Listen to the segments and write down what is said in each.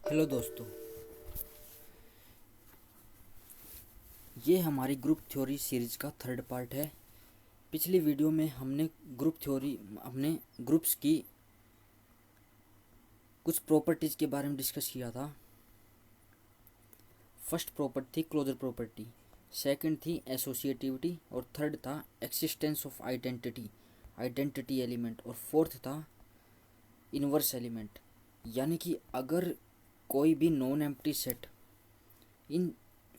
Hello दोस्तों, ये हमारी ग्रुप थ्योरी सीरीज का थर्ड पार्ट है। पिछली वीडियो में हमने ग्रुप्स की कुछ प्रॉपर्टीज़ के बारे में डिस्कस किया था। फर्स्ट प्रॉपर्टी थी क्लोजर प्रॉपर्टी, सेकंड थी एसोसिएटिविटी और थर्ड था एक्सिस्टेंस ऑफ आइडेंटिटी एलिमेंट और फोर्थ था इनवर्स एलिमेंट। यानी कि अगर कोई भी नॉन एम्प्टी सेट इन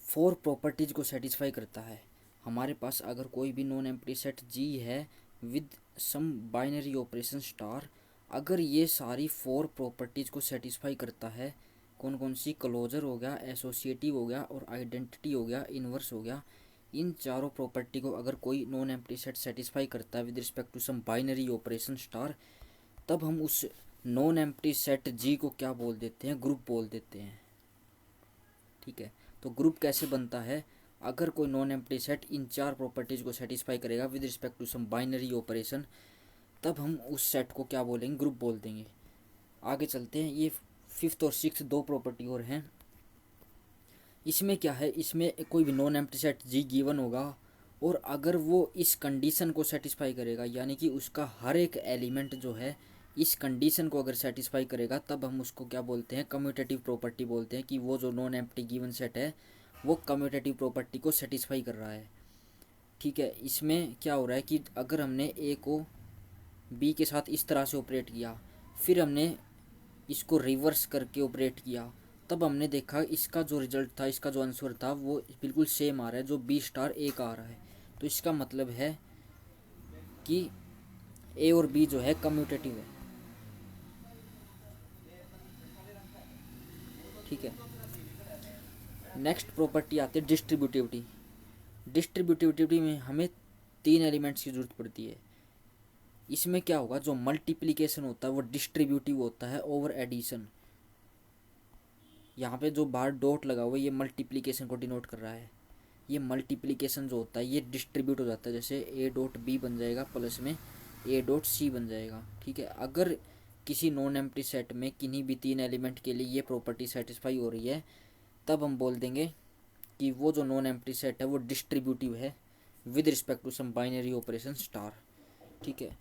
फोर प्रॉपर्टीज को सेटिस्फाई करता है, हमारे पास अगर कोई भी नॉन एम्प्टी सेट जी है with some binary operation star, अगर ये सारी फोर प्रॉपर्टीज को सेटिस्फाई करता है, कौन कौन सी? क्लोजर हो गया, एसोसिएटिव हो गया और आइडेंटिटी हो गया, इनवर्स हो गया। इन चारों प्रॉपर्टी को अगर कोई नॉन एम्प्टी सेट सेटिस्फाई करता है with respect to some binary operation star, तब हम उस नॉन एम्प्टी सेट जी को क्या बोल देते हैं? ग्रुप बोल देते हैं। ठीक है, तो ग्रुप कैसे बनता है? अगर कोई नॉन एम्प्टी सेट इन चार प्रॉपर्टीज को सेटिस्फाई करेगा with respect to some binary operation, तब हम उस सेट को क्या बोलेंगे? ग्रुप बोल देंगे। आगे चलते हैं। ये फिफ्थ और सिक्स्थ दो प्रॉपर्टी और हैं। इसमें क्या है? इसमें कोई भी नॉन एम्प्टी सेट जी गिवन होगा और अगर वो इस कंडीशन को सेटिस्फाई करेगा, यानी कि उसका हर एक एलिमेंट जो है इस कंडीशन को अगर सेटिस्फाई करेगा, तब हम उसको क्या बोलते हैं? कम्यूटेटिव प्रॉपर्टी बोलते हैं कि वो जो नॉन एम्प्टी गिवन सेट है वो कम्यूटेटिव प्रॉपर्टी को सेटिस्फाई कर रहा है। ठीक है, इसमें क्या हो रहा है कि अगर हमने ए को बी के साथ इस तरह से ऑपरेट किया, फिर हमने इसको रिवर्स करके ऑपरेट किया, तब हमने देखा इसका जो रिजल्ट था, इसका जो आंसर था वो बिल्कुल सेम आ रहा है, जो बी स्टार ए का आ रहा है। तो इसका मतलब है कि ए और बी जो है कम्यूटेटिव है। ठीक है, नेक्स्ट प्रॉपर्टी आती है डिस्ट्रीब्यूटिविटी। डिस्ट्रीब्यूटिविटी में हमें तीन एलिमेंट्स की जरूरत पड़ती है। इसमें क्या होगा? जो मल्टीप्लिकेशन होता है वो डिस्ट्रीब्यूटिव होता है ओवर एडिशन। यहाँ पे जो बाहर डॉट लगा हुआ है ये मल्टीप्लिकेशन को डिनोट कर रहा है। ये मल्टीप्लिकेशन जो होता है ये डिस्ट्रीब्यूट हो जाता है, जैसे ए डॉट बी बन जाएगा प्लस में ए डॉट सी बन जाएगा। ठीक है, अगर किसी नॉन एम्प्टी सेट में किन्हीं भी तीन एलिमेंट के लिए ये प्रॉपर्टी सेटिस्फाई हो रही है, तब हम बोल देंगे कि वो जो नॉन एम्प्टी सेट है वो डिस्ट्रीब्यूटिव है with respect to some binary operation star. ठीक है,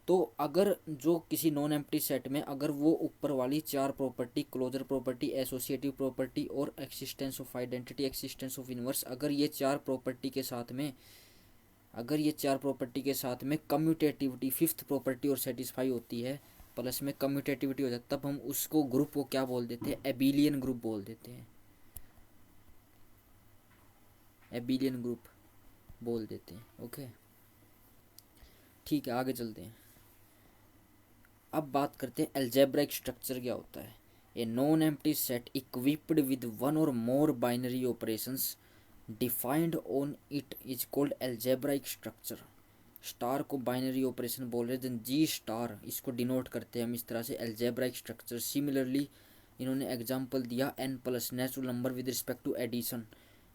तो अगर जो किसी नॉन एम्प्टी सेट में अगर वो ऊपर वाली चार property, closure property, associative property और existence of identity, existence of inverse, अगर ये चार प्रॉपर्टी के साथ में कम्यूटेटिविटी फिफ्थ प्रॉपर्टी और सेटिस्फाई होती है, प्लस में कम्यूटेटिविटी हो जाती है, तब हम उसको ग्रुप को क्या बोल देते हैं? एबिलियन ग्रुप बोल देते हैं। एबिलियन ग्रुप बोल देते हैं। ओके, ठीक है, आगे चलते हैं। अब बात करते हैं अलजेब्राइक स्ट्रक्चर क्या होता है। A non empty set equipped with one or more binary operations defined on it is called algebraic structure. Star को बाइनरी ऑपरेशन बोल रहे हैं, जी स्टार इसको डिनोट करते हैं हम इस तरह से, अलजेब्राइक स्ट्रक्चर। सिमिलरली इन्होंने एग्जांपल दिया n plus natural number with respect to addition.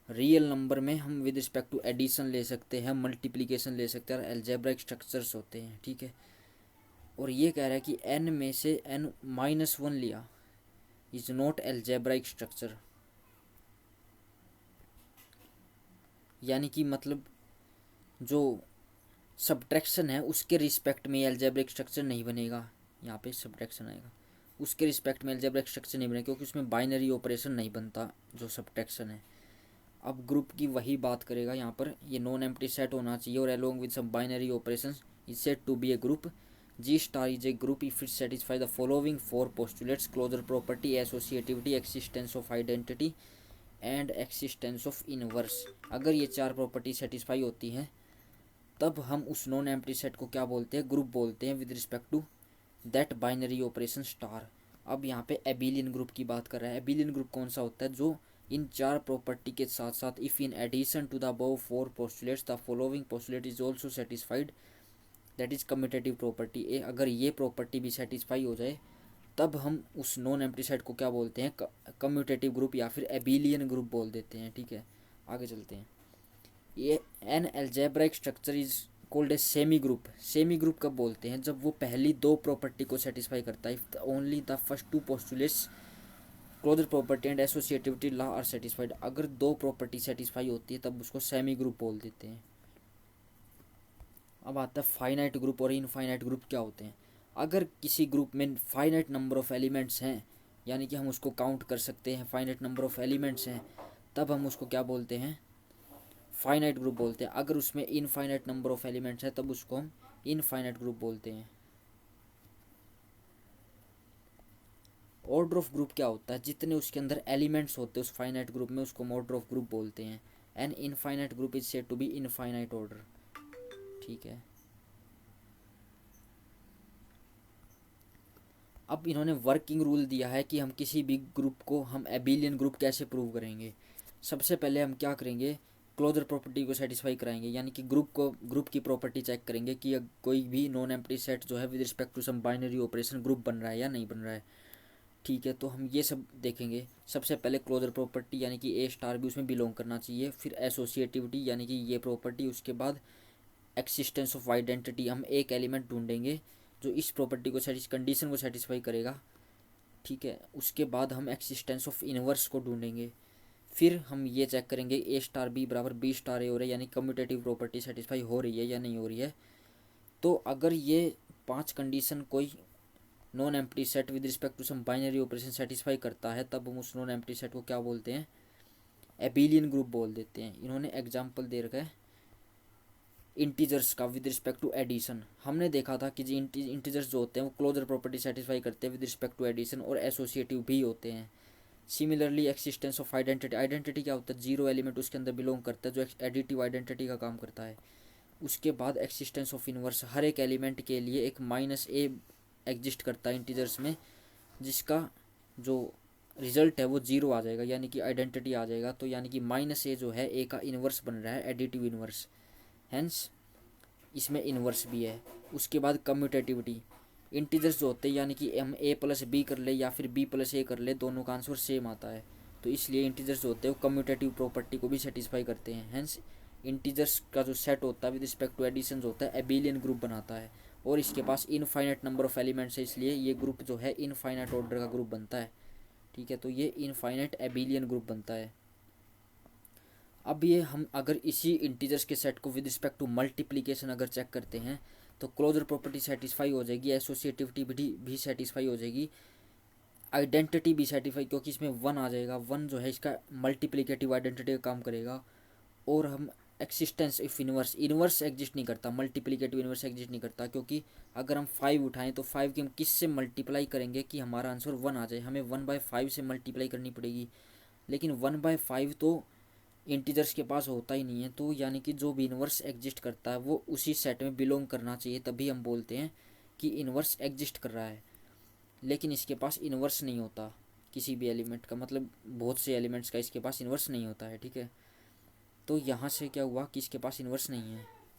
Real number में हम विद रिस्पेक्ट टू एडिशन ले सकते हैं, मल्टीप्लिकेशन ले सकते हैं, और अलजेब्राइक स्ट्रक्चर्स होते हैं। ठीक है, और ये कह रहा है कि n में से n माइनस वन लिया इज नॉट अलजेब्राइक स्ट्रक्चर। यानी कि मतलब जो सब्ट्रैक्शन है उसके रिस्पेक्ट में अलजेब्रिक स्ट्रक्चर नहीं बनेगा। यहाँ पे सब्ट्रैक्शन आएगा, उसके रिस्पेक्ट में अलजेब्रिक स्ट्रक्चर नहीं बनेगा, क्योंकि उसमें बाइनरी ऑपरेशन नहीं बनता जो सब्ट्रैक्शन है। अब ग्रुप की वही बात करेगा यहाँ पर, ये नॉन एम्प्टी सेट होना चाहिए और along with some binary operation is said to be a group. G star is a group if it satisfy the following four postulates: closure property, associativity, existence of identity and existence of inverse. अगर ये चार property satisfy होती हैं, तब हम उस non empty set को क्या बोलते हैं? ग्रुप बोलते हैं with respect to that binary operation star. अब यहाँ पे एबिलियन ग्रुप की बात कर रहा है। एबिलियन ग्रुप कौन सा होता है? जो इन चार प्रॉपर्टी के साथ साथ if in addition to the above four postulates the following postulate is also satisfied, that is commutative property A. अगर ये प्रॉपर्टी भी सेटिस्फाई हो जाए, तब हम उस नॉन एम्प्टी सेट को क्या बोलते हैं? कम्यूटेटिव ग्रुप या फिर एबिलियन ग्रुप बोल देते हैं। ठीक है, आगे चलते हैं। ये an algebraic structure is called a semi group. Semi group कब बोलते हैं? जब वो पहली दो प्रॉपर्टी को सेटिस्फाई करता है, if only the first two postulates closure property and associativity law are satisfied, अगर दो प्रॉपर्टी सेटिस्फाई होती है तब उसको सेमी ग्रुप बोल देते हैं। अब आता है फाइनाइट ग्रुप और इनफाइनाइट ग्रुप क्या होते हैं। अगर किसी ग्रुप में फाइनाइट नंबर ऑफ एलिमेंट्स हैं, यानी कि हम उसको काउंट कर सकते हैं, फाइनाइट नंबर ऑफ एलिमेंट्स हैं, तब हम उसको क्या बोलते हैं, फाइनाइट ग्रुप बोलते हैं। अगर उसमें इनफाइनाइट नंबर ऑफ एलिमेंट्स हैं तब उसको हम इनफाइनाइट ग्रुप बोलते हैं। ऑर्डर ऑफ ग्रुप क्या होता है, जितने उसके अंदर एलिमेंट्स होते हैं उस फाइनाइट ग्रुप में, उसको ऑर्डर ऑफ ग्रुप बोलते हैं। An infinite group is said to be infinite order. ठीक है, अब इन्होंने वर्किंग रूल दिया है कि हम किसी भी ग्रुप को हम एबिलियन ग्रुप कैसे प्रूव करेंगे। सबसे पहले हम क्या करेंगे, क्लोजर प्रॉपर्टी को सेटिस्फाई कराएंगे, यानी कि ग्रुप की प्रॉपर्टी चेक करेंगे कि कोई भी नॉन एम्प्टी सेट जो है with respect to some binary operation group बन रहा है या नहीं बन रहा है। ठीक है, तो हम ये सब देखेंगे। सबसे पहले क्लोजर प्रॉपर्टी यानी कि ए स्टार भी उसमें बिलोंग करना चाहिए, फिर एसोसिएटिविटी यानी कि ये प्रॉपर्टी, उसके बाद एक्सिस्टेंस ऑफ आइडेंटिटी, हम एक एलिमेंट ढूंढेंगे जो इस प्रॉपर्टी को कंडीशन को सेटिस्फाई करेगा। ठीक है, उसके बाद हम एक्सिस्टेंस ऑफ इनवर्स को ढूंढेंगे, फिर हम ये चेक करेंगे ए स्टार बी बराबर बी स्टार ए हो रहा है, यानी कम्यूटेटिव प्रॉपर्टी सेटिस्फाई हो रही है या नहीं हो रही है। तो अगर ये 5 कंडीशन कोई non empty set with respect to some binary operation satisfy करता है, तब हम उस नॉन एम्प्टी सेट को क्या बोलते हैं, एबिलियन ग्रुप बोल देते हैं। इन्होंने एग्जाम्पल दे रखा है इंटीजर्स का विद रिस्पेक्ट टू एडिशन। हमने देखा था कि इंटीजर्स जो होते हैं वो क्लोजर प्रॉपर्टी सेटिस्फाई करते हैं विद रिस्पेक्ट टू एडिशन, और एसोसिएटिव भी होते हैं। Similarly existence of identity, identity क्या होता है, जीरो एलिमेंट उसके अंदर बिलोंग करता है जो एडिटिव आइडेंटिटी का काम करता है। उसके बाद एक्सिस्टेंस ऑफ इनवर्स, हर एक एलिमेंट के लिए एक माइनस ए एग्जिस्ट करता है इंटीजर्स में, जिसका जो रिजल्ट है वो जीरो आ जाएगा, यानी कि आइडेंटिटी आ जाएगा। तो यानी कि माइनस ए जो है ए का इन्वर्स बन रहा है, एडिटिव इन्वर्स, हैंस इसमें इन्वर्स भी है। उसके बाद कम्यूटेटिविटी, इंटीजर्स जो होते हैं यानी कि हम ए प्लस बी कर ले या फिर बी प्लस ए कर ले, दोनों का आंसर सेम आता है, तो इसलिए इंटीजर्स जो होते हैं वो कम्यूटेटिव प्रॉपर्टी को भी सेटिस्फाई करते हैं। हैंस इंटीजर्स का जो सेट होता है विद रिस्पेक्ट टू एडिशन होता है एबिलियन ग्रुप बनाता है, और इसके पास इनफाइनाइट नंबर ऑफ एलिमेंट्स है, इसलिए ये ग्रुप जो है इनफाइनाइट ऑर्डर का ग्रुप बनता है। ठीक है, तो ये इनफाइनाइट एबिलियन ग्रुप बनता है। अब ये हम अगर इसी इंटीजर्स के सेट को विद रिस्पेक्ट टू मल्टीप्लिकेशन अगर चेक करते हैं तो क्लोजर प्रॉपर्टी सेटिस्फाई हो जाएगी, एसोसिएटिविटी भी सेटिस्फाई हो जाएगी, आइडेंटिटी भी सेटिस्फाई, क्योंकि इसमें वन आ जाएगा, वन जो है इसका मल्टीप्लिकेटिव आइडेंटिटी का काम करेगा। और हम existence if inverse, inverse exist नहीं करता, मल्टीप्लिकेटिव इनवर्स एग्जिस्ट नहीं करता, क्योंकि अगर हम 5 उठाएं तो 5 की हम किस से मल्टीप्लाई करेंगे कि हमारा आंसर 1 आ जाए, हमें 1/5 से मल्टीप्लाई करनी पड़ेगी, लेकिन 1/5 तो इंटीजर्स के पास होता ही नहीं है। तो यानी कि जो भी इन्वर्स एग्जिस्ट करता है वो उसी सेट में बिलोंग करना चाहिए, तभी हम बोलते हैं कि इन्वर्स एग्जिस्ट कर रहा है। लेकिन इसके पास इन्वर्स नहीं होता किसी भी एलिमेंट का, मतलब बहुत से एलिमेंट्स का इसके पास इन्वर्स नहीं होता है। ठीक है, तो यहाँ से क्या हुआ कि इसके पास इन्वर्स नहीं है।